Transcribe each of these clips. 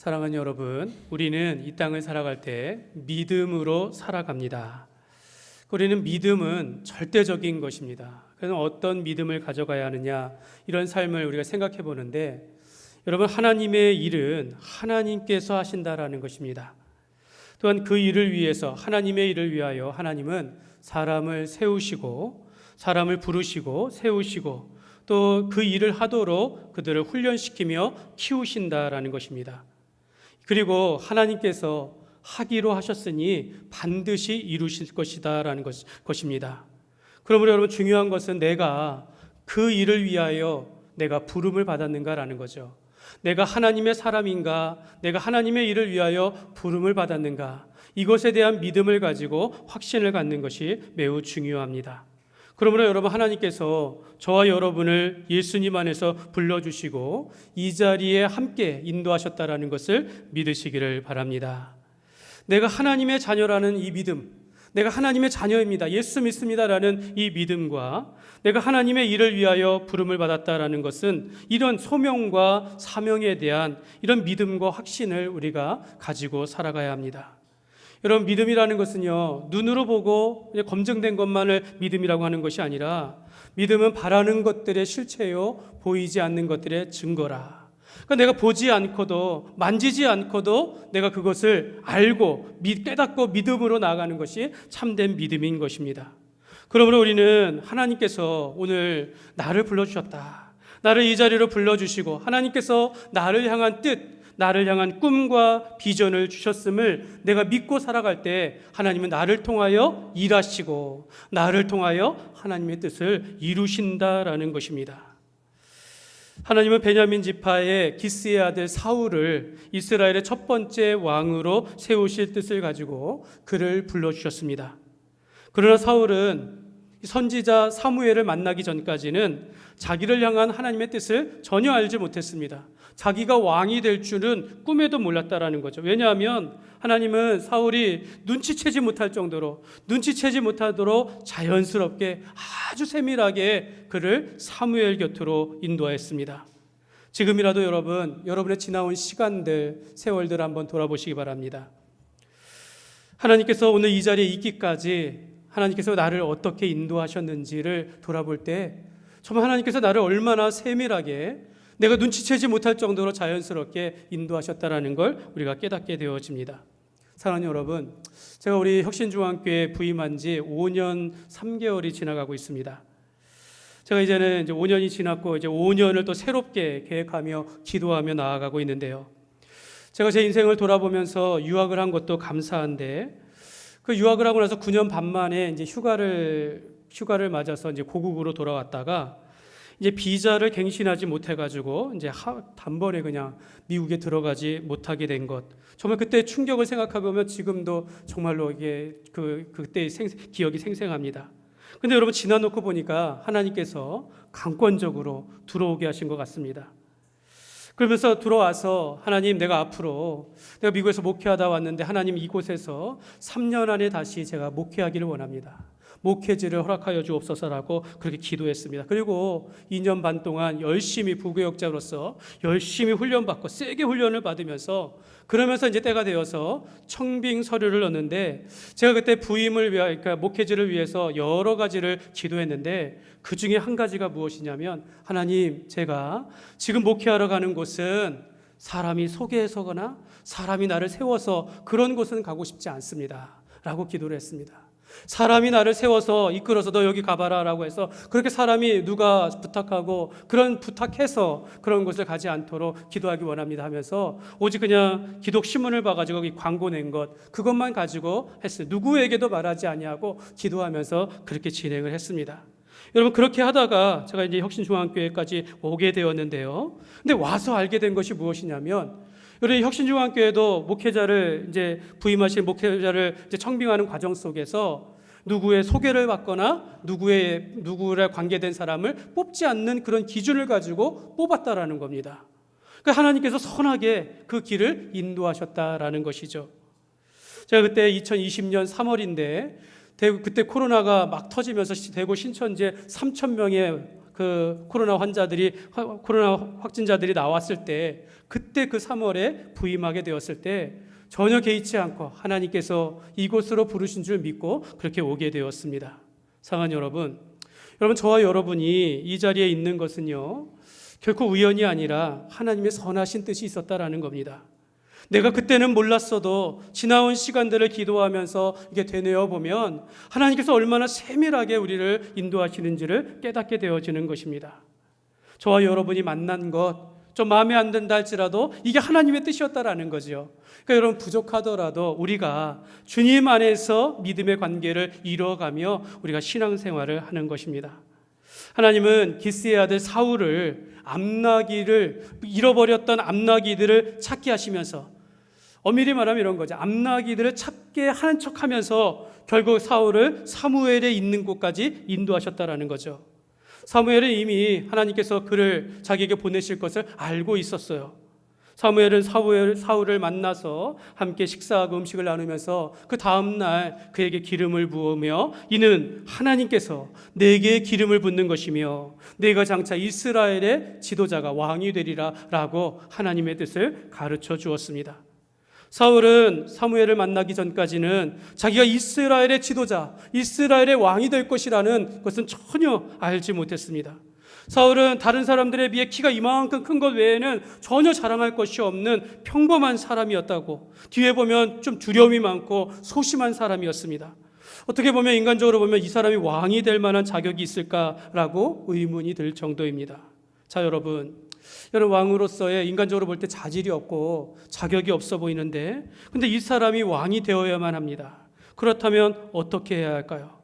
사랑하는 여러분, 우리는 이 땅을 살아갈 때 믿음으로 살아갑니다. 우리는 믿음은 절대적인 것입니다. 그래서 어떤 믿음을 가져가야 하느냐, 이런 삶을 우리가 생각해 보는데, 여러분, 하나님의 일은 하나님께서 하신다라는 것입니다. 또한 그 일을 위해서, 하나님의 일을 위하여 하나님은 사람을 세우시고 사람을 부르시고 세우시고 또 그 일을 하도록 그들을 훈련시키며 키우신다라는 것입니다. 그리고 하나님께서 하기로 하셨으니 반드시 이루실 것이다라는 것입니다. 그러므로 여러분, 중요한 것은 내가 그 일을 위하여 내가 부름을 받았는가라는 거죠. 내가 하나님의 사람인가, 내가 하나님의 일을 위하여 부름을 받았는가, 이것에 대한 믿음을 가지고 확신을 갖는 것이 매우 중요합니다. 그러므로 여러분, 하나님께서 저와 여러분을 예수님 안에서 불러주시고 이 자리에 함께 인도하셨다라는 것을 믿으시기를 바랍니다. 내가 하나님의 자녀라는 이 믿음, 내가 하나님의 자녀입니다, 예수 믿습니다라는 이 믿음과 내가 하나님의 일을 위하여 부름을 받았다라는 것은 이런 소명과 사명에 대한 이런 믿음과 확신을 우리가 가지고 살아가야 합니다. 여러분, 믿음이라는 것은요, 눈으로 보고 검증된 것만을 믿음이라고 하는 것이 아니라 믿음은 바라는 것들의 실체요, 보이지 않는 것들의 증거라. 그러니까 내가 보지 않고도, 만지지 않고도 내가 그것을 알고 깨닫고 믿음으로 나아가는 것이 참된 믿음인 것입니다. 그러므로 우리는 하나님께서 오늘 나를 불러주셨다, 나를 이 자리로 불러주시고 하나님께서 나를 향한 뜻, 나를 향한 꿈과 비전을 주셨음을 내가 믿고 살아갈 때 하나님은 나를 통하여 일하시고 나를 통하여 하나님의 뜻을 이루신다라는 것입니다. 하나님은 베냐민 지파의 기스의 아들 사울을 이스라엘의 첫 번째 왕으로 세우실 뜻을 가지고 그를 불러주셨습니다. 그러나 사울은 선지자 사무엘을 만나기 전까지는 자기를 향한 하나님의 뜻을 전혀 알지 못했습니다. 자기가 왕이 될 줄은 꿈에도 몰랐다라는 거죠. 왜냐하면 하나님은 사울이 눈치채지 못하도록 자연스럽게 아주 세밀하게 그를 사무엘 곁으로 인도하였습니다. 지금이라도 여러분의 지나온 시간들, 세월들 한번 돌아보시기 바랍니다. 하나님께서 오늘 이 자리에 있기까지 하나님께서 나를 어떻게 인도하셨는지를 돌아볼 때 정말 하나님께서 나를 얼마나 세밀하게 내가 눈치채지 못할 정도로 자연스럽게 인도하셨다라는 걸 우리가 깨닫게 되어집니다. 사랑하는 여러분, 제가 우리 혁신중앙교회에 부임한 지 5년 3개월이 지나가고 있습니다. 제가 이제 5년이 지났고 이제 5년을 또 새롭게 계획하며 기도하며 나아가고 있는데요. 제가 제 인생을 돌아보면서 유학을 한 것도 감사한데, 그 유학을 하고 나서 9년 반 만에 이제 휴가를 맞아서 이제 고국으로 돌아왔다가 이제 비자를 갱신하지 못해가지고 이제 단번에 그냥 미국에 들어가지 못하게 된 것, 정말 그때 충격을 생각해 보면 지금도 정말로 이게 그때의 기억이 생생합니다. 근데 여러분, 지나놓고 보니까 하나님께서 강권적으로 들어오게 하신 것 같습니다. 그러면서 들어와서 하나님, 내가 미국에서 목회하다 왔는데 하나님, 이곳에서 3년 안에 다시 제가 목회하기를 원합니다. 목회지를 허락하여 주옵소서라고 그렇게 기도했습니다. 그리고 2년 반 동안 열심히 부교역자로서 열심히 훈련받고 세게 훈련을 받으면서, 그러면서 이제 때가 되어서 청빙 서류를 넣는데, 제가 그때 부임을 위하여, 그러니까 목회지를 위해서 여러 가지를 기도했는데 그 중에 한 가지가 무엇이냐면, 하나님, 제가 지금 목회하러 가는 곳은 사람이 소개해서거나 사람이 나를 세워서 그런 곳은 가고 싶지 않습니다 라고 기도를 했습니다. 사람이 나를 세워서 이끌어서 너 여기 가봐라 라고 해서 그렇게 사람이 누가 부탁하고 부탁해서 그런 곳을 가지 않도록 기도하기 원합니다 하면서 오직 그냥 기독 신문을 봐가지고 광고 낸 것, 그것만 가지고 했어요. 누구에게도 말하지 아니하고 기도하면서 그렇게 진행을 했습니다. 여러분, 그렇게 하다가 제가 이제 혁신중앙교회까지 오게 되었는데요. 근데 와서 알게 된 것이 무엇이냐면, 우리 혁신중앙교회도 목회자를 이제 부임하신 목회자를 이제 청빙하는 과정 속에서 누구의 소개를 받거나 누구랑 관계된 사람을 뽑지 않는 그런 기준을 가지고 뽑았다라는 겁니다. 그러니까 하나님께서 선하게 그 길을 인도하셨다라는 것이죠. 제가 그때 2020년 3월인데 그때 코로나가 막 터지면서 대구 신천지에 3,000명의 그 코로나 확진자들이 나왔을 때, 그때 그 3월에 부임하게 되었을 때 전혀 개의치 않고 하나님께서 이곳으로 부르신 줄 믿고 그렇게 오게 되었습니다. 사랑하는 여러분, 저와 여러분이 이 자리에 있는 것은요, 결코 우연이 아니라 하나님의 선하신 뜻이 있었다라는 겁니다. 내가 그때는 몰랐어도 지나온 시간들을 기도하면서 이게 되뇌어 보면 하나님께서 얼마나 세밀하게 우리를 인도하시는지를 깨닫게 되어지는 것입니다. 저와 여러분이 만난 것, 좀 마음에 안 든다 할지라도 이게 하나님의 뜻이었다라는 거죠. 그러니까 여러분, 부족하더라도 우리가 주님 안에서 믿음의 관계를 이루어가며 우리가 신앙생활을 하는 것입니다. 하나님은 기스의 아들 사울을 잃어버렸던 암나귀들을 찾게 하시면서, 엄밀히 말하면 이런 거죠. 암나귀들을 찾게 하는 척하면서 결국 사울을 사무엘에 있는 곳까지 인도하셨다라는 거죠. 사무엘은 이미 하나님께서 그를 자기에게 보내실 것을 알고 있었어요. 사무엘은 사울을 만나서 함께 식사하고 음식을 나누면서 그 다음 날 그에게 기름을 부으며, 이는 하나님께서 내게 기름을 붓는 것이며 내가 장차 이스라엘의 지도자가 왕이 되리라 라고 하나님의 뜻을 가르쳐 주었습니다. 사울은 사무엘을 만나기 전까지는 자기가 이스라엘의 지도자, 이스라엘의 왕이 될 것이라는 것은 전혀 알지 못했습니다. 사울은 다른 사람들에 비해 키가 이만큼 큰 것 외에는 전혀 자랑할 것이 없는 평범한 사람이었다고, 뒤에 보면 좀 두려움이 많고 소심한 사람이었습니다. 어떻게 보면, 인간적으로 보면 이 사람이 왕이 될 만한 자격이 있을까라고 의문이 들 정도입니다. 자, 여러분 왕으로서의 인간적으로 볼 때 자질이 없고 자격이 없어 보이는데, 근데 이 사람이 왕이 되어야만 합니다. 그렇다면 어떻게 해야 할까요?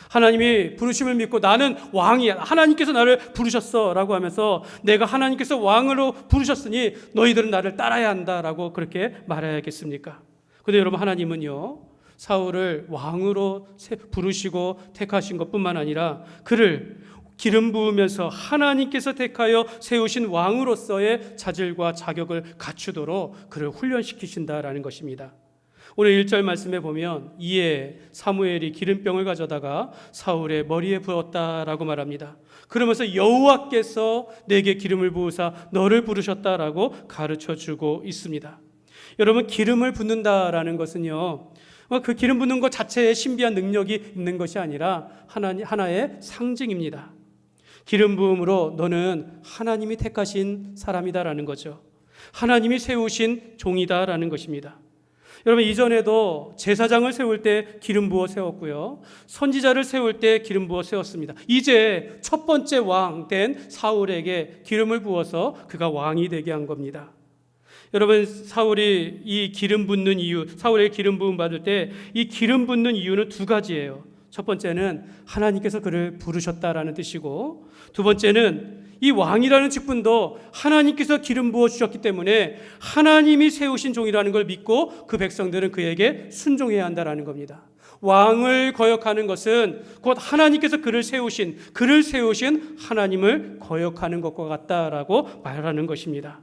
하나님이 부르심을 믿고 나는 왕이야, 하나님께서 나를 부르셨어 라고 하면서, 내가 하나님께서 왕으로 부르셨으니 너희들은 나를 따라야 한다라고 그렇게 말해야겠습니까? 근데 여러분, 하나님은요, 사울을 왕으로 부르시고 택하신 것뿐만 아니라 그를 기름 부으면서 하나님께서 택하여 세우신 왕으로서의 자질과 자격을 갖추도록 그를 훈련시키신다라는 것입니다. 오늘 1절 말씀에 보면, 이에 사무엘이 기름병을 가져다가 사울의 머리에 부었다라고 말합니다. 그러면서 여호와께서 내게 기름을 부으사 너를 부르셨다라고 가르쳐주고 있습니다. 여러분, 기름을 붓는다라는 것은요, 그 기름 붓는 것 자체에 신비한 능력이 있는 것이 아니라 하나의 상징입니다. 기름 부음으로 너는 하나님이 택하신 사람이다라는 거죠. 하나님이 세우신 종이다라는 것입니다. 여러분, 이전에도 제사장을 세울 때 기름 부어 세웠고요, 선지자를 세울 때 기름 부어 세웠습니다. 이제 첫 번째 왕 된 사울에게 기름을 부어서 그가 왕이 되게 한 겁니다. 여러분, 사울이 이 기름 붓는 이유, 사울의 기름 부음 받을 때 이 기름 붓는 이유는 두 가지예요. 첫 번째는 하나님께서 그를 부르셨다라는 뜻이고, 두 번째는 이 왕이라는 직분도 하나님께서 기름 부어 주셨기 때문에 하나님이 세우신 종이라는 걸 믿고 그 백성들은 그에게 순종해야 한다라는 겁니다. 왕을 거역하는 것은 곧 하나님께서 그를 세우신 하나님을 거역하는 것과 같다라고 말하는 것입니다.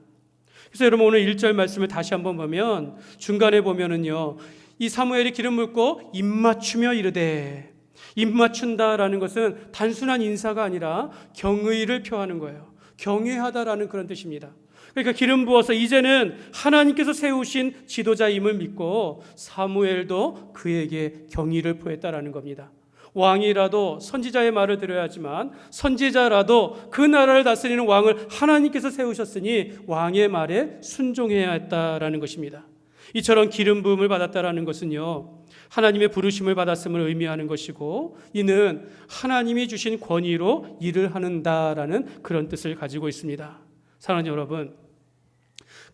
그래서 여러분, 오늘 1절 말씀을 다시 한번 보면 중간에 보면은요, 이 사무엘이 기름 붓고 입맞추며 이르되, 입맞춘다라는 것은 단순한 인사가 아니라 경의를 표하는 거예요. 경외하다라는 그런 뜻입니다. 그러니까 기름 부어서 이제는 하나님께서 세우신 지도자임을 믿고 사무엘도 그에게 경의를 표했다라는 겁니다. 왕이라도 선지자의 말을 들어야 하지만 선지자라도 그 나라를 다스리는 왕을 하나님께서 세우셨으니 왕의 말에 순종해야 했다라는 것입니다. 이처럼 기름 부음을 받았다라는 것은요, 하나님의 부르심을 받았음을 의미하는 것이고, 이는 하나님이 주신 권위로 일을 하는다라는 그런 뜻을 가지고 있습니다. 사랑하는 여러분,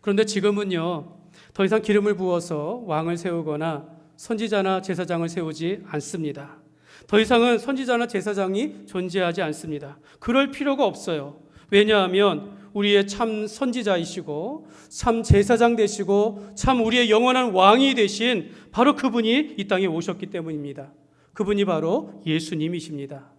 그런데 지금은요, 더 이상 기름을 부어서 왕을 세우거나 선지자나 제사장을 세우지 않습니다. 더 이상은 선지자나 제사장이 존재하지 않습니다. 그럴 필요가 없어요. 왜냐하면 우리의 참 선지자이시고 참 제사장 되시고 참 우리의 영원한 왕이 되신 바로 그분이 이 땅에 오셨기 때문입니다. 그분이 바로 예수님이십니다.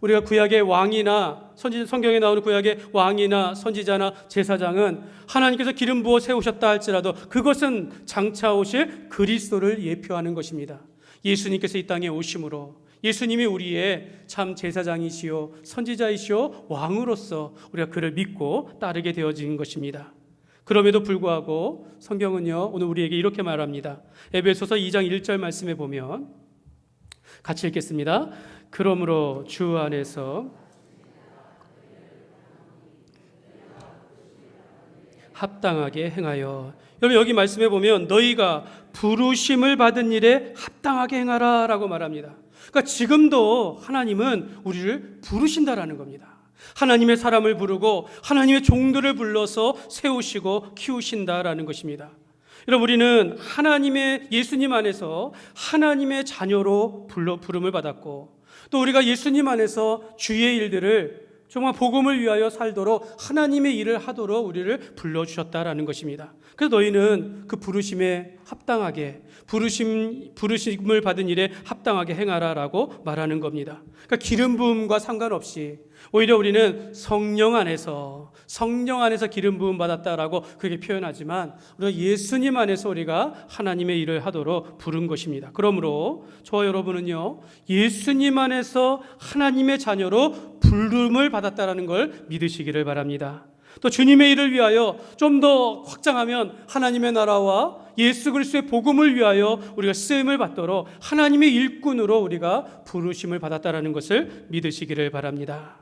우리가 구약의 왕이나 성경에 나오는 구약의 왕이나 선지자나 제사장은 하나님께서 기름 부어 세우셨다 할지라도 그것은 장차 오실 그리스도를 예표하는 것입니다. 예수님께서 이 땅에 오심으로 예수님이 우리의 참 제사장이시요 선지자이시요 왕으로서 우리가 그를 믿고 따르게 되어진 것입니다. 그럼에도 불구하고 성경은요, 오늘 우리에게 이렇게 말합니다. 에베소서 2장 1절 말씀에 보면 같이 읽겠습니다. 그러므로 주 안에서 합당하게 행하여. 여러분, 여기 말씀해 보면 너희가 부르심을 받은 일에 합당하게 행하라 라고 말합니다. 그러니까 지금도 하나님은 우리를 부르신다라는 겁니다. 하나님의 사람을 부르고 하나님의 종들을 불러서 세우시고 키우신다라는 것입니다. 여러분, 우리는 하나님의 예수님 안에서 하나님의 자녀로 부름을 받았고, 또 우리가 예수님 안에서 주의 일들을 정말 복음을 위하여 살도록 하나님의 일을 하도록 우리를 불러주셨다라는 것입니다. 그래서 너희는 그 부르심에 합당하게, 부르심을 받은 일에 합당하게 행하라라고 말하는 겁니다. 그러니까 기름 부음과 상관없이 오히려 우리는 성령 안에서 기름 부음 받았다라고 그렇게 표현하지만, 우리가 예수님 안에서 우리가 하나님의 일을 하도록 부른 것입니다. 그러므로 저와 여러분은요, 예수님 안에서 하나님의 자녀로 부름을 받았다라는 걸 믿으시기를 바랍니다. 또 주님의 일을 위하여 좀 더 확장하면 하나님의 나라와 예수 그리스도의 복음을 위하여 우리가 쓰임을 받도록 하나님의 일꾼으로 우리가 부르심을 받았다라는 것을 믿으시기를 바랍니다.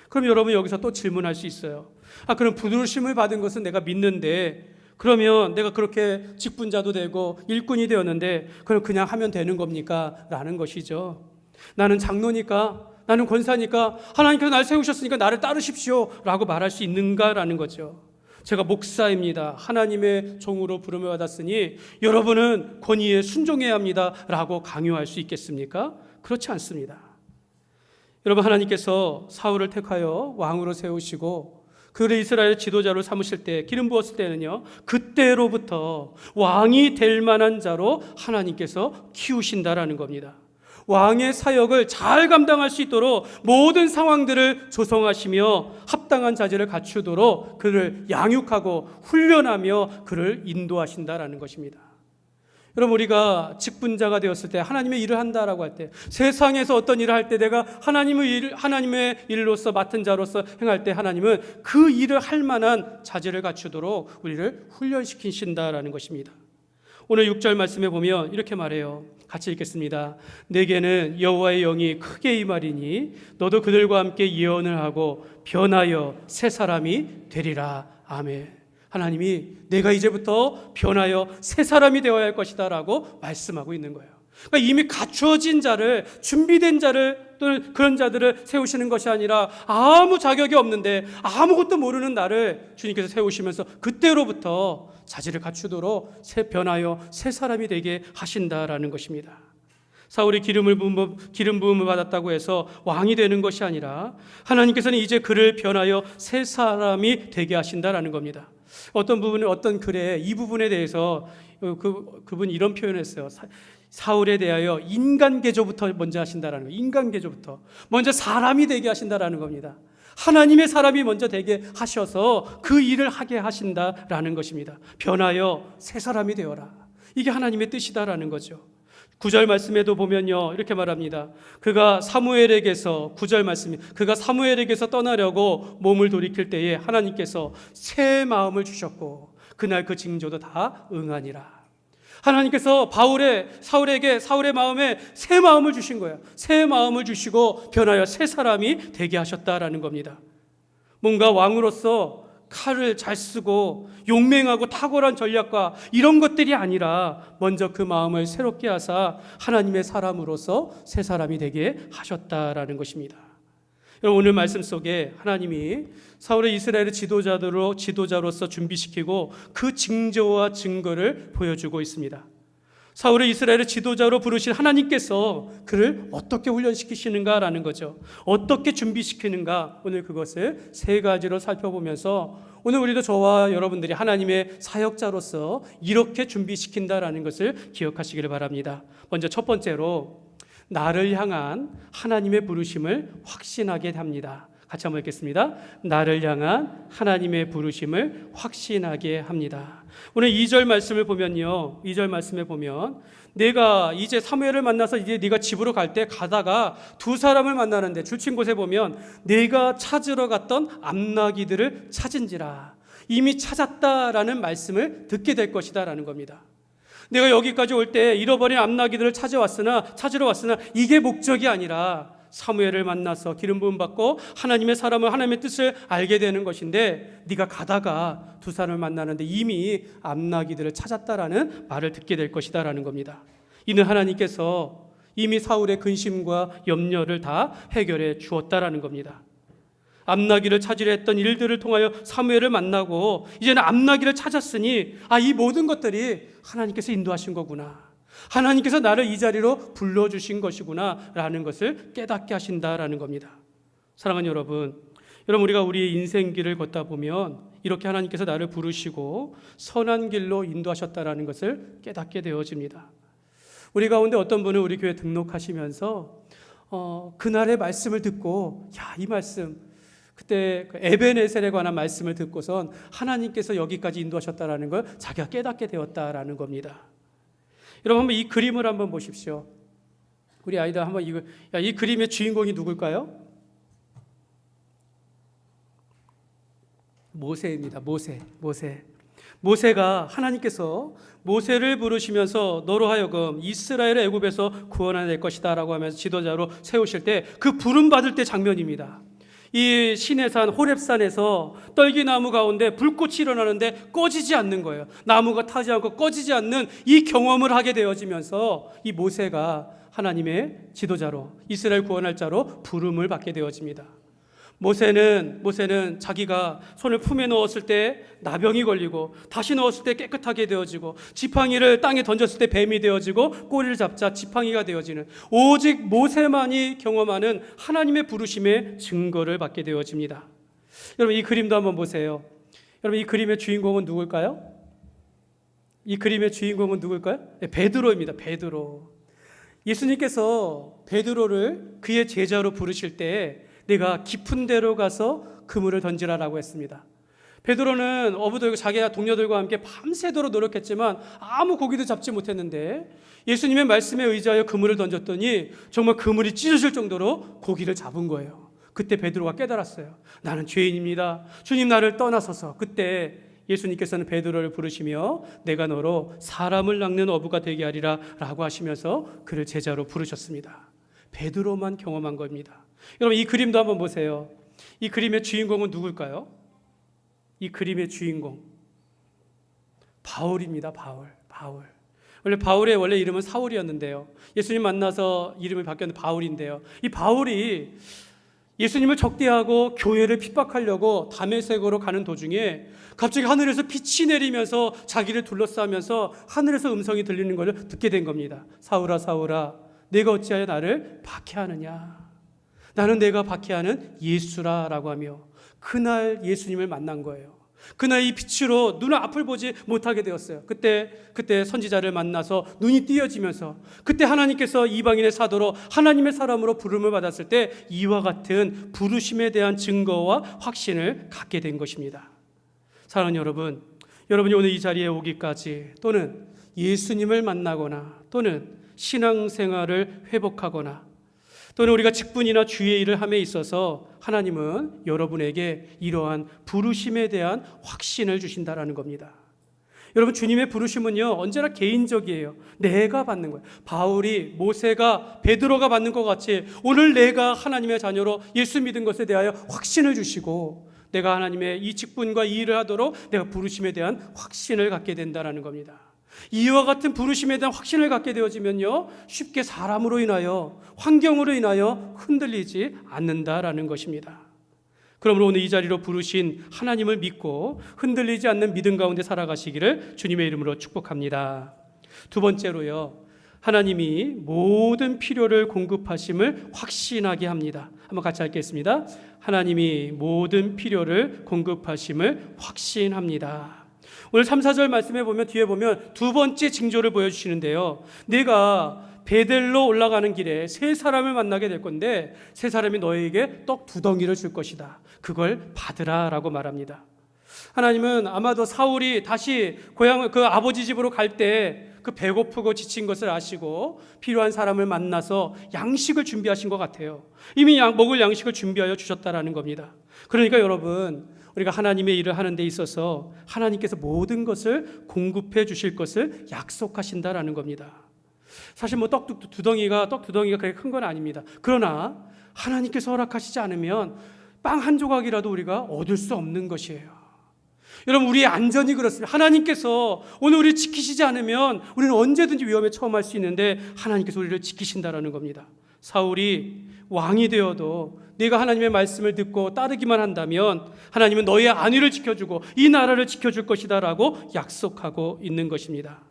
그럼 여러분, 여기서 또 질문할 수 있어요. 그럼 부르심을 받은 것은 내가 믿는데, 그러면 내가 그렇게 직분자도 되고 일꾼이 되었는데 그럼 그냥 하면 되는 겁니까? 라는 것이죠. 나는 장로니까, 나는 권사니까, 하나님께서 날 세우셨으니까 나를 따르십시오 라고 말할 수 있는가라는 거죠. 제가 목사입니다, 하나님의 종으로 부름을 받았으니 여러분은 권위에 순종해야 합니다 라고 강요할 수 있겠습니까? 그렇지 않습니다. 여러분, 하나님께서 사울을 택하여 왕으로 세우시고 그를 이스라엘 지도자로 삼으실 때, 기름 부었을 때는요, 그때로부터 왕이 될 만한 자로 하나님께서 키우신다라는 겁니다. 왕의 사역을 잘 감당할 수 있도록 모든 상황들을 조성하시며 합당한 자질을 갖추도록 그를 양육하고 훈련하며 그를 인도하신다라는 것입니다. 여러분, 우리가 직분자가 되었을 때, 하나님의 일을 한다라고 할 때, 세상에서 어떤 일을 할 때 내가 하나님의 일로서 맡은 자로서 행할 때 하나님은 그 일을 할 만한 자질을 갖추도록 우리를 훈련시키신다라는 것입니다. 오늘 6절 말씀에 보면 이렇게 말해요. 같이 읽겠습니다. 내게는 여호와의 영이 크게 임하리니 너도 그들과 함께 예언을 하고 변하여 새 사람이 되리라. 아멘. 하나님이 내가 이제부터 변하여 새 사람이 되어야 할 것이다 라고 말씀하고 있는 거예요. 그러니까 이미 갖추어진 자를, 준비된 자를, 또는 그런 자들을 세우시는 것이 아니라 아무 자격이 없는데 아무것도 모르는 나를 주님께서 세우시면서 그때로부터 자질을 갖추도록 변하여 새 사람이 되게 하신다라는 것입니다. 사울이 기름 부음을 받았다고 해서 왕이 되는 것이 아니라 하나님께서는 이제 그를 변하여 새 사람이 되게 하신다라는 겁니다. 어떤 글에 이 부분에 대해서 그분이 이런 표현을 했어요. 사울에 대하여 인간 개조부터 먼저 하신다라는 거예요. 인간 개조부터 먼저 사람이 되게 하신다라는 겁니다. 하나님의 사람이 먼저 되게 하셔서 그 일을 하게 하신다라는 것입니다. 변하여 새 사람이 되어라. 이게 하나님의 뜻이다라는 거죠. 9절 말씀에도 보면요, 이렇게 말합니다. 그가 사무엘에게서, 9절 말씀이, 그가 사무엘에게서 떠나려고 몸을 돌이킬 때에 하나님께서 새 마음을 주셨고 그날 그 징조도 다 응하니라. 하나님께서 사울의 마음에 새 마음을 주신 거예요. 새 마음을 주시고 변하여 새 사람이 되게 하셨다라는 겁니다. 뭔가 왕으로서 칼을 잘 쓰고 용맹하고 탁월한 전략과 이런 것들이 아니라 먼저 그 마음을 새롭게 하사 하나님의 사람으로서 새 사람이 되게 하셨다라는 것입니다. 여러분, 오늘 말씀 속에 하나님이 사울의 이스라엘의 지도자로서 준비시키고 그 징조와 증거를 보여주고 있습니다. 사울의 이스라엘의 지도자로 부르신 하나님께서 그를 어떻게 훈련시키시는가라는 거죠. 어떻게 준비시키는가, 오늘 그것을 세 가지로 살펴보면서 오늘 우리도 저와 여러분들이 하나님의 사역자로서 이렇게 준비시킨다라는 것을 기억하시기를 바랍니다. 먼저 첫 번째로 나를 향한 하나님의 부르심을 확신하게 합니다. 같이 한번 읽겠습니다. 나를 향한 하나님의 부르심을 확신하게 합니다. 오늘 2절 말씀을 보면요, 2절 말씀에 보면 내가 이제 사무엘을 만나서 이제 네가 집으로 갈 때 가다가 두 사람을 만나는데 줄친 곳에 보면 내가 찾으러 갔던 암나기들을 찾은지라, 이미 찾았다라는 말씀을 듣게 될 것이다 라는 겁니다. 내가 여기까지 올 때 잃어버린 암나기들을 찾으러 왔으나 이게 목적이 아니라 사무엘을 만나서 기름 부음 받고 하나님의 사람을, 하나님의 뜻을 알게 되는 것인데, 네가 가다가 두 사람을 만나는데 이미 암나기들을 찾았다라는 말을 듣게 될 것이다 라는 겁니다. 이는 하나님께서 이미 사울의 근심과 염려를 다 해결해 주었다라는 겁니다. 암나기를 찾으려 했던 일들을 통하여 사무엘을 만나고 이제는 암나기를 찾았으니, 이 모든 것들이 하나님께서 인도하신 거구나, 하나님께서 나를 이 자리로 불러주신 것이구나 라는 것을 깨닫게 하신다라는 겁니다. 사랑하는 여러분, 우리가 우리의 인생길을 걷다 보면 이렇게 하나님께서 나를 부르시고 선한 길로 인도하셨다라는 것을 깨닫게 되어집니다. 우리 가운데 어떤 분은 우리 교회 등록하시면서 그날의 말씀을 듣고, 이 말씀, 그때 에베네셀에 관한 말씀을 듣고선 하나님께서 여기까지 인도하셨다라는 걸 자기가 깨닫게 되었다라는 겁니다. 여러분, 한번 이 그림을 한번 보십시오. 우리 아이들 한번 이 그림의 주인공이 누굴까요? 모세입니다. 모세가 하나님께서 모세를 부르시면서 너로 하여금 이스라엘을 애굽에서 구원해낼 것이다 라고 하면서 지도자로 세우실 때 그 부름 받을 때 장면입니다. 이 시내산 호렙산에서 떨기나무 가운데 불꽃이 일어나는데 꺼지지 않는 거예요. 나무가 타지 않고 꺼지지 않는 이 경험을 하게 되어지면서 이 모세가 하나님의 지도자로, 이스라엘 구원할 자로 부름을 받게 되어집니다. 모세는 자기가 손을 품에 넣었을 때 나병이 걸리고 다시 넣었을 때 깨끗하게 되어지고 지팡이를 땅에 던졌을 때 뱀이 되어지고 꼬리를 잡자 지팡이가 되어지는, 오직 모세만이 경험하는 하나님의 부르심의 증거를 받게 되어집니다. 여러분, 이 그림도 한번 보세요. 여러분, 이 그림의 주인공은 누굴까요? 베드로입니다. 베드로. 예수님께서 베드로를 그의 제자로 부르실 때 내가 깊은 데로 가서 그물을 던지라라고 했습니다. 베드로는 어부들과 자기 동료들과 함께 밤새도록 노력했지만 아무 고기도 잡지 못했는데 예수님의 말씀에 의지하여 그물을 던졌더니 정말 그물이 찢어질 정도로 고기를 잡은 거예요. 그때 베드로가 깨달았어요. 나는 죄인입니다. 주님, 나를 떠나소서. 그때 예수님께서는 베드로를 부르시며 내가 너로 사람을 낚는 어부가 되게 하리라 라고 하시면서 그를 제자로 부르셨습니다. 베드로만 경험한 겁니다. 여러분, 이 그림도 한번 보세요. 이 그림의 주인공은 누굴까요? 이 그림의 주인공 바울입니다. 바울. 원래 바울의 원래 이름은 사울이었는데요, 예수님 만나서 이름이 바뀌었는데 바울인데요, 이 바울이 예수님을 적대하고 교회를 핍박하려고 다메섹으로 가는 도중에 갑자기 하늘에서 빛이 내리면서 자기를 둘러싸면서 하늘에서 음성이 들리는 것을 듣게 된 겁니다. 사울아, 사울아, 내가 어찌하여 나를 박해하느냐? 나는 내가 박해하는 예수라 라고 하며 그날 예수님을 만난 거예요. 그날 이 빛으로 눈을 앞을 보지 못하게 되었어요. 그때 선지자를 만나서 눈이 띄어지면서 그때 하나님께서 이방인의 사도로 하나님의 사람으로 부름을 받았을 때 이와 같은 부르심에 대한 증거와 확신을 갖게 된 것입니다. 사랑하는 여러분, 여러분이 오늘 이 자리에 오기까지 또는 예수님을 만나거나 또는 신앙생활을 회복하거나 또는 우리가 직분이나 주의 일을 함에 있어서 하나님은 여러분에게 이러한 부르심에 대한 확신을 주신다라는 겁니다. 여러분, 주님의 부르심은요 언제나 개인적이에요. 내가 받는 거예요. 바울이, 모세가, 베드로가 받는 것 같이 오늘 내가 하나님의 자녀로 예수 믿은 것에 대하여 확신을 주시고 내가 하나님의 이 직분과 이 일을 하도록 내가 부르심에 대한 확신을 갖게 된다라는 겁니다. 이와 같은 부르심에 대한 확신을 갖게 되어지면요 쉽게 사람으로 인하여, 환경으로 인하여 흔들리지 않는다라는 것입니다. 그러므로 오늘 이 자리로 부르신 하나님을 믿고 흔들리지 않는 믿음 가운데 살아가시기를 주님의 이름으로 축복합니다. 두 번째로요, 하나님이 모든 필요를 공급하심을 확신하게 합니다. 한번 같이 읽겠습니다. 하나님이 모든 필요를 공급하심을 확신합니다. 오늘 3, 4절 말씀에 보면, 뒤에 보면 두 번째 징조를 보여주시는데요, 내가 베델로 올라가는 길에 세 사람을 만나게 될 건데 세 사람이 너에게 떡 2덩이를 줄 것이다. 그걸 받으라 라고 말합니다. 하나님은 아마도 사울이 다시 고향 그 아버지 집으로 갈 때 그 배고프고 지친 것을 아시고 필요한 사람을 만나서 양식을 준비하신 것 같아요. 이미 먹을 양식을 준비하여 주셨다라는 겁니다. 그러니까 여러분, 우리가 하나님의 일을 하는 데 있어서 하나님께서 모든 것을 공급해 주실 것을 약속하신다라는 겁니다. 사실 뭐 떡 두덩이가 그렇게 큰 건 아닙니다. 그러나 하나님께서 허락하시지 않으면 빵 한 조각이라도 우리가 얻을 수 없는 것이에요. 여러분, 우리의 안전이 그렇습니다. 하나님께서 오늘 우리를 지키시지 않으면 우리는 언제든지 위험에 처음할 수 있는데 하나님께서 우리를 지키신다라는 겁니다. 사울이 왕이 되어도 네가 하나님의 말씀을 듣고 따르기만 한다면 하나님은 너의 안위를 지켜주고 이 나라를 지켜줄 것이다 라고 약속하고 있는 것입니다.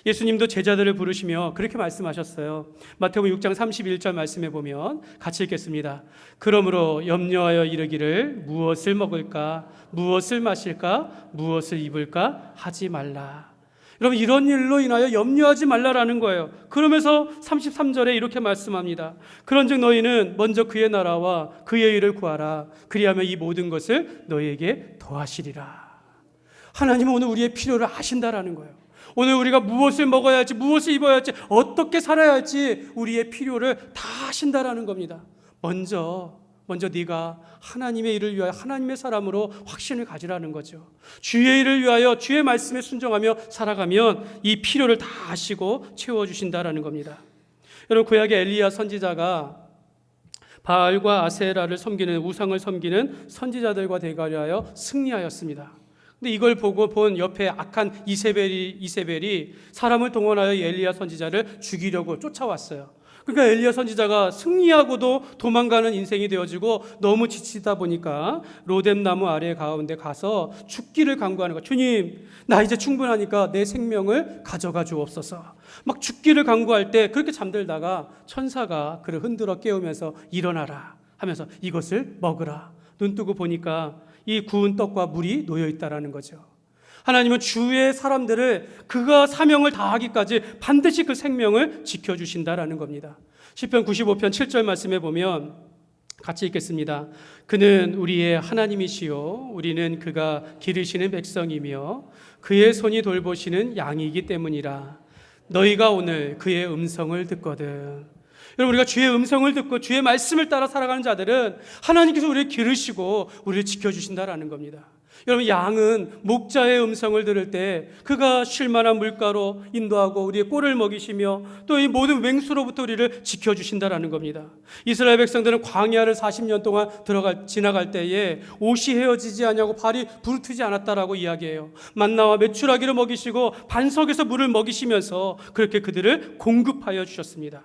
예수님도 제자들을 부르시며 그렇게 말씀하셨어요. 마태복음 6장 31절 말씀에 보면 같이 읽겠습니다. 그러므로 염려하여 이르기를 무엇을 먹을까, 무엇을 마실까, 무엇을 입을까 하지 말라. 여러분, 이런 일로 인하여 염려하지 말라라는 거예요. 그러면서 33절에 이렇게 말씀합니다. 그런즉 너희는 먼저 그의 나라와 그의 일을 구하라. 그리하면 이 모든 것을 너희에게 더하시리라. 하나님은 오늘 우리의 필요를 아신다라는 거예요. 오늘 우리가 무엇을 먹어야 할지, 무엇을 입어야 할지, 어떻게 살아야 할지 우리의 필요를 다 하신다라는 겁니다. 먼저 네가 하나님의 일을 위하여 하나님의 사람으로 확신을 가지라는 거죠. 주의 일을 위하여 주의 말씀에 순종하며 살아가면 이 필요를 다 하시고 채워주신다라는 겁니다. 여러분, 구약의 엘리야 선지자가 바알과 아세라를 섬기는, 우상을 섬기는 선지자들과 대결하여 승리하였습니다. 근데 이걸 보고 본 옆에 악한 이세벨이 사람을 동원하여 엘리야 선지자를 죽이려고 쫓아왔어요. 그러니까 엘리야 선지자가 승리하고도 도망가는 인생이 되어지고 너무 지치다 보니까 로뎀 나무 아래 가운데 가서 죽기를 간구하는 거예요. 주님, 나 이제 충분하니까 내 생명을 가져가 주옵소서. 막 죽기를 간구할 때 그렇게 잠들다가 천사가 그를 흔들어 깨우면서 일어나라 하면서 이것을 먹으라. 눈 뜨고 보니까 이 구운 떡과 물이 놓여 있다라는 거죠. 하나님은 주의 사람들을 그가 사명을 다하기까지 반드시 그 생명을 지켜주신다라는 겁니다. 시편 95편 7절 말씀에 보면 같이 읽겠습니다. 그는 우리의 하나님이시요 우리는 그가 기르시는 백성이며 그의 손이 돌보시는 양이기 때문이라. 너희가 오늘 그의 음성을 듣거든. 여러분, 우리가 주의 음성을 듣고 주의 말씀을 따라 살아가는 자들은 하나님께서 우리를 기르시고 우리를 지켜주신다라는 겁니다. 여러분, 양은 목자의 음성을 들을 때 그가 쉴 만한 물가로 인도하고 우리의 꼴을 먹이시며 또 이 모든 맹수로부터 우리를 지켜주신다라는 겁니다. 이스라엘 백성들은 광야를 40년 동안 지나갈 때에 옷이 헤어지지 않냐고 발이 부르트지 않았다라고 이야기해요. 만나와 메추라기를 먹이시고 반석에서 물을 먹이시면서 그렇게 그들을 공급하여 주셨습니다.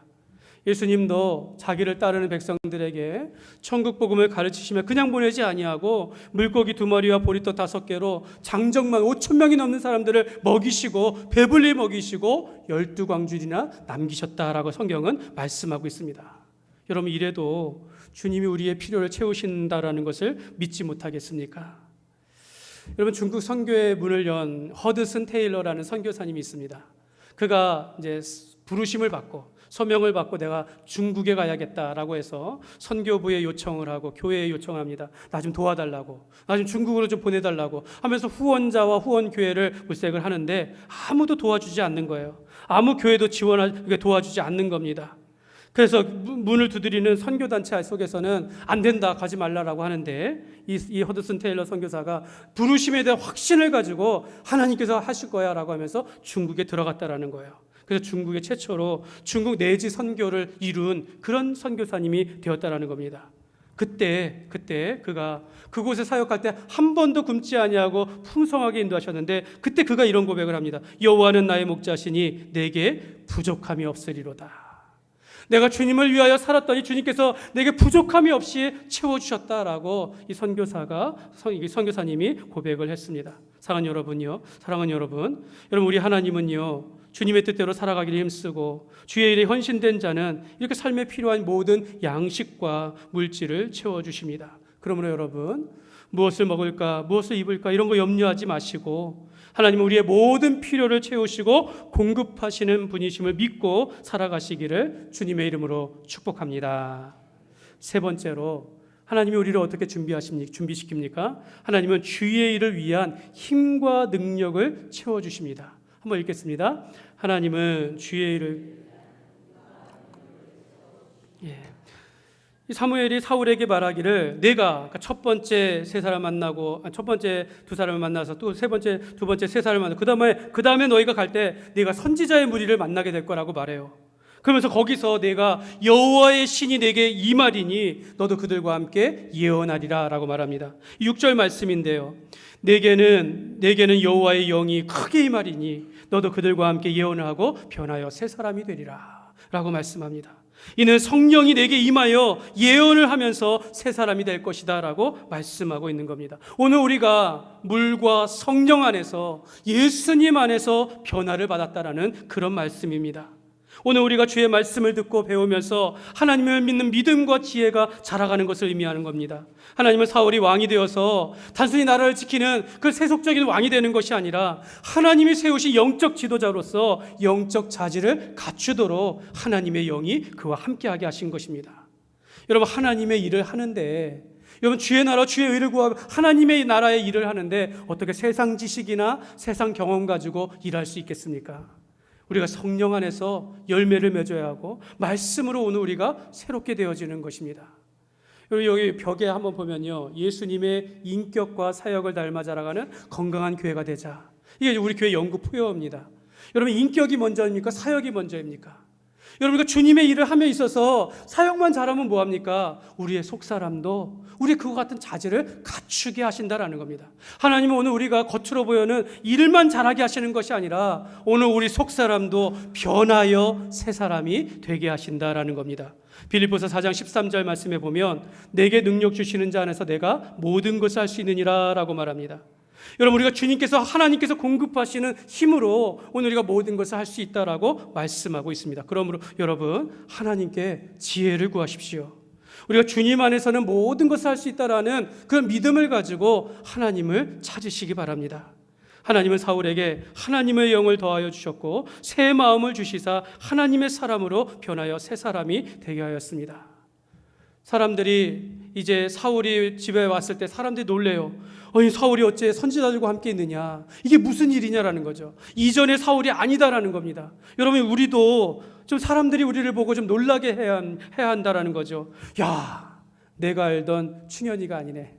예수님도 자기를 따르는 백성들에게 천국 복음을 가르치시며 그냥 보내지 아니하고 물고기 2마리와 보리떡 5개로 장정만 5,000명이 넘는 사람들을 먹이시고 배불리 먹이시고 12광줄이나 남기셨다라고 성경은 말씀하고 있습니다. 여러분, 이래도 주님이 우리의 필요를 채우신다라는 것을 믿지 못하겠습니까? 여러분, 중국 선교의 문을 연 허드슨 테일러라는 선교사님이 있습니다. 그가 이제 부르심을 받고 소명을 받고 내가 중국에 가야겠다라고 해서 선교부에 요청을 하고 교회에 요청을 합니다. 나 좀 도와달라고, 나 좀 중국으로 좀 보내달라고 하면서 후원자와 후원교회를 물색을 하는데 아무도 도와주지 않는 거예요. 아무 교회도 도와주지 않는 겁니다. 그래서 문을 두드리는 선교단체 속에서는 안 된다, 가지 말라라고 하는데 이 허드슨 테일러 선교사가 부르심에 대한 확신을 가지고 하나님께서 하실 거야 라고 하면서 중국에 들어갔다라는 거예요. 그래서 중국의 최초로 중국 내지 선교를 이룬 그런 선교사님이 되었다라는 겁니다. 그때 그가 그곳에 사역할 때 한 번도 굶지 아니하고 풍성하게 인도하셨는데 그때 그가 이런 고백을 합니다. 여호와는 나의 목자시니 내게 부족함이 없으리로다. 내가 주님을 위하여 살았더니 주님께서 내게 부족함이 없이 채워주셨다라고 이 선교사님이 고백을 했습니다. 사랑하는 여러분, 우리 하나님은요, 주님의 뜻대로 살아가기를 힘쓰고 주의 일에 헌신된 자는 이렇게 삶에 필요한 모든 양식과 물질을 채워주십니다. 그러므로 여러분, 무엇을 먹을까, 무엇을 입을까 이런 거 염려하지 마시고 하나님은 우리의 모든 필요를 채우시고 공급하시는 분이심을 믿고 살아가시기를 주님의 이름으로 축복합니다. 세 번째로, 하나님이 우리를 어떻게 준비시킵니까? 하나님은 주의 일을 위한 힘과 능력을 채워주십니다. 한번 읽겠습니다. 하나님은 주의 일을 사무엘이 사울에게 말하기를 내가 첫 번째 세 사람 만나고 첫 번째 두 사람을 만나서 또 세 번째 두 번째 세 사람을 만나고 그다음에 너희가 갈 때 네가 선지자의 무리를 만나게 될 거라고 말해요. 그러면서 거기서 내가 여호와의 신이 내게 임하리니 너도 그들과 함께 예언하리라 라고 말합니다. 6절 말씀인데요. 내게는 여호와의 영이 크게 임하리니 너도 그들과 함께 예언을 하고 변하여 새 사람이 되리라 라고 말씀합니다. 이는 성령이 내게 임하여 예언을 하면서 새 사람이 될 것이다 라고 말씀하고 있는 겁니다. 오늘 우리가 물과 성령 안에서 예수님 안에서 변화를 받았다라는 그런 말씀입니다. 오늘 우리가 주의 말씀을 듣고 배우면서 하나님을 믿는 믿음과 지혜가 자라가는 것을 의미하는 겁니다. 하나님은 사울이 왕이 되어서 단순히 나라를 지키는 그 세속적인 왕이 되는 것이 아니라 하나님이 세우신 영적 지도자로서 영적 자질을 갖추도록 하나님의 영이 그와 함께하게 하신 것입니다. 여러분, 하나님의 일을 하는데, 여러분, 주의 나라 주의 의를 구하고 하나님의 나라의 일을 하는데 어떻게 세상 지식이나 세상 경험 가지고 일할 수 있겠습니까? 우리가 성령 안에서 열매를 맺어야 하고 말씀으로 오늘 우리가 새롭게 되어지는 것입니다. 여기 벽에 한번 보면요, 예수님의 인격과 사역을 닮아 자라가는 건강한 교회가 되자. 이게 우리 교회 연구 포효입니다. 여러분, 인격이 먼저입니까? 사역이 먼저입니까? 여러분, 주님의 일을 함에 있어서 사역만 잘하면 뭐합니까? 우리의 속사람도 우리 그와 같은 자질을 갖추게 하신다라는 겁니다. 하나님은 오늘 우리가 겉으로 보여는 일만 잘하게 하시는 것이 아니라 오늘 우리 속사람도 변하여 새 사람이 되게 하신다라는 겁니다. 빌립보서 4장 13절 말씀에 보면 내게 능력 주시는 자 안에서 내가 모든 것을 할 수 있느니라 라고 말합니다. 여러분, 우리가 하나님께서 공급하시는 힘으로 오늘 우리가 모든 것을 할 수 있다라고 말씀하고 있습니다. 그러므로 여러분, 하나님께 지혜를 구하십시오. 우리가 주님 안에서는 모든 것을 할 수 있다라는 그런 믿음을 가지고 하나님을 찾으시기 바랍니다. 하나님은 사울에게 하나님의 영을 더하여 주셨고 새 마음을 주시사 하나님의 사람으로 변하여 새 사람이 되게 하였습니다. 사람들이 이제 사울이 집에 왔을 때 사람들이 놀래요. 아니, 사울이 어째 선지자들과 함께 있느냐, 이게 무슨 일이냐라는 거죠. 이전의 사울이 아니다라는 겁니다. 여러분, 우리도 좀 사람들이 우리를 보고 좀 놀라게 해야 한다라는 거죠. 야, 내가 알던 충현이가 아니네,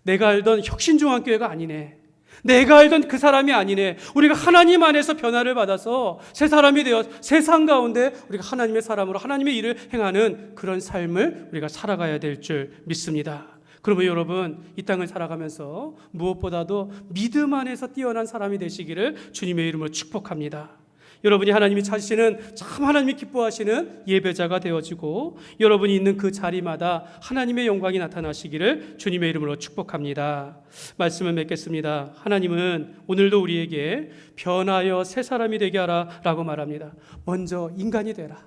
내가 알던 혁신중앙교회가 아니네, 내가 알던 그 사람이 아니네. 우리가 하나님 안에서 변화를 받아서 새 사람이 되어 세상 가운데 우리가 하나님의 사람으로 하나님의 일을 행하는 그런 삶을 우리가 살아가야 될 줄 믿습니다. 그러면 여러분, 이 땅을 살아가면서 무엇보다도 믿음 안에서 뛰어난 사람이 되시기를 주님의 이름으로 축복합니다. 여러분이 하나님이 찾으시는, 참 하나님이 기뻐하시는 예배자가 되어지고 여러분이 있는 그 자리마다 하나님의 영광이 나타나시기를 주님의 이름으로 축복합니다. 말씀을 맺겠습니다. 하나님은 오늘도 우리에게 변하여 새 사람이 되게 하라 라고 말합니다. 먼저 인간이 되라,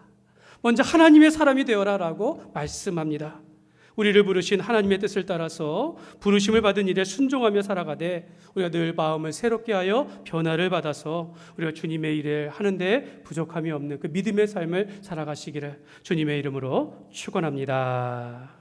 먼저 하나님의 사람이 되어라 라고 말씀합니다. 우리를 부르신 하나님의 뜻을 따라서 부르심을 받은 일에 순종하며 살아가되 우리가 늘 마음을 새롭게 하여 변화를 받아서 우리가 주님의 일을 하는데 부족함이 없는 그 믿음의 삶을 살아가시기를 주님의 이름으로 축원합니다.